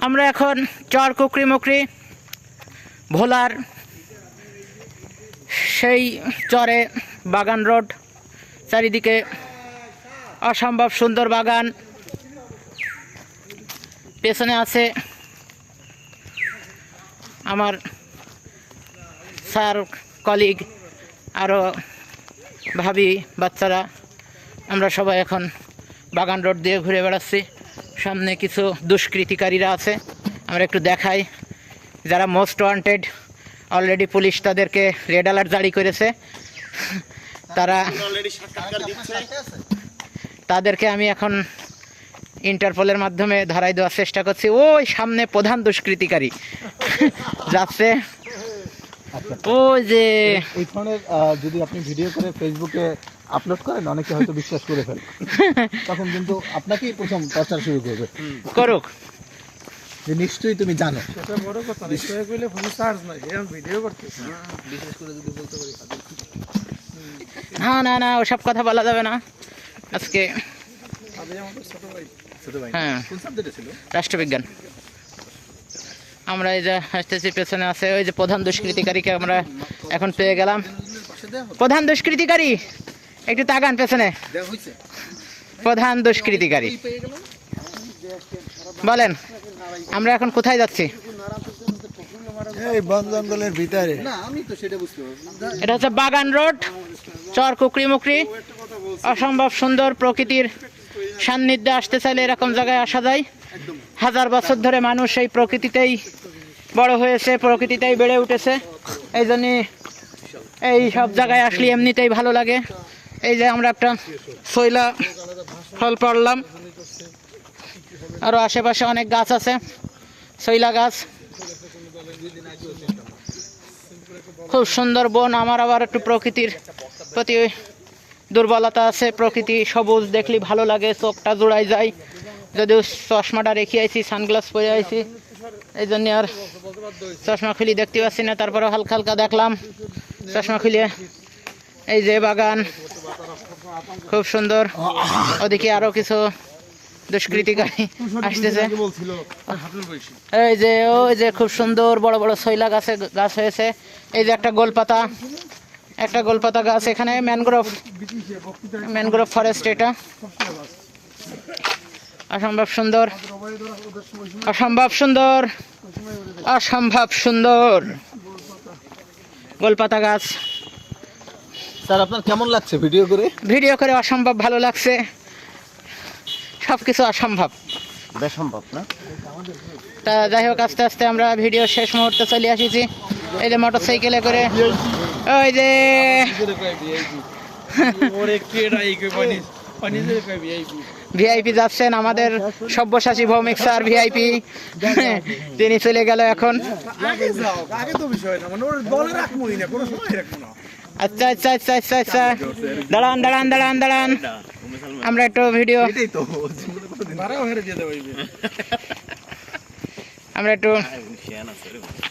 আমরা এখন চর কুকরি ভোলার সেই চরে বাগান রোড, চারিদিকে অসম্ভব সুন্দর বাগান। পেছনে আছে আমার স্যার, কলিগ, আরও ভাবি, বাচ্চারা। আমরা সবাই এখন বাগান রোড দিয়ে ঘুরে বেড়াচ্ছি। সামনে কিছু দুষ্কৃতিকারীরা আছে, আমরা একটু দেখাই। যারা মোস্ট ওয়ান্টেড, অলরেডি পুলিশ তাদেরকে রেড অ্যালার্ট জারি করেছে। তাদেরকে আমি এখন ইন্টারপোলের মাধ্যমে ধরাই দেওয়ার চেষ্টা করছি। ওই সামনে প্রধান দুষ্কৃতিকারী যাচ্ছে। ওই যে এই ধরনের যদি আপনি ভিডিও করে ফেসবুকে আপলোড করেন, অনেকে হয়তো বিশ্বাস করে ফেলে, তখন কিন্তু আপনাকেই প্রথম প্রচার শুরু করবে। করুক, যে নিশ্চয়ই তুমি জানো। সেটা বড় কথা না, বিষয় কইলে ফোন চার্জ নাই, এখন ভিডিও করতেছি। বিশেষ করে যদি বলতে পারি না না না, ওসব কথা বলা যাবে না আজকে। আমাদের ছোট ভাই হ্যাঁ, কোন সাবজেক্টে ছিল? রাষ্ট্রবিজ্ঞান। আমরা এই যে আসতেছি, পেছনে আছে ওই যে প্রধান দুষ্কৃতিকারীকে আমরা এখন পেয়ে গেলাম। প্রধান দুষ্কৃতিকারী, একটু তাকান পেছনে। প্রধান দুষ্কৃতিকারী বলেন, আমরা এখন কোথায় যাচ্ছি? এই বন জঙ্গলের ভিতরে। না, আমি তো সেটা বুঝতে পারছি। এটা হচ্ছে বাগান রোড, চর কুকরি। অসম্ভব সুন্দর প্রকৃতির সান্নিধ্যে আসতে চাইলে এরকম জায়গায় আসা যায়। হাজার বছর ধরে মানুষ এই প্রকৃতিতেই বড় হয়েছে, প্রকৃতিতেই বেড়ে উঠেছে। এই জন্যে এই সব জায়গায় আসলে এমনিতেই ভালো লাগে। এই যে আমরা একটা শৈলা ফল পড়লাম, আরও আশেপাশে অনেক গাছ আছে, শৈলা গাছ, খুব সুন্দর বন। আমার আবার একটু প্রকৃতির প্রতি দুর্বলতা আছে। প্রকৃতি সবুজ দেখলে ভালো লাগে, চোখটা জোড়াই যায়। যদিও চশমাটা রেখে আইছি, সানগ্লাস পরে আইছি, এই জন্য আর চশমা খুলি দেখতে পাচ্ছি না। তারপরে হালকা হালকা দেখলাম চশমা খুলিয়ে। এই যে বাগান খুব সুন্দর। ওদিকে আরো কিছু দুষ্কৃতিকারী আসতেছে। এই যে ওই যে খুব সুন্দর বড় বড় শৈলা গাছ হয়েছে। এই যে একটা গোলপাতা গাছ, এখানে ম্যানগ্রোভ ফরেস্ট। এটা অসম্ভব সুন্দর, অসম্ভব সুন্দর, অসম্ভব সুন্দর গোলপাতা গাছ। স্যার, আপনার কেমন লাগছে ভিডিও করে? ভিডিও করে অসম্ভব ভালো লাগছে। সবকিছু অসম্ভব, বেসম্ভব না? তা যাই হোক, আস্তে আস্তে আমরা ভিডিও শেষ মুহূর্তে চলে আসিছি। এই যে মোটর সাইকেলে করে ওই যে ভিআইপি যাচ্ছেন, আমাদের সব্যসাচী ভৌমিক স্যার ভিআইপি। তিনি চলে গেল এখন। আচ্ছা আচ্ছা আচ্ছা আচ্ছা আচ্ছা, দাঁড়ান। আমরা একটু ভিডিও, আমরা একটু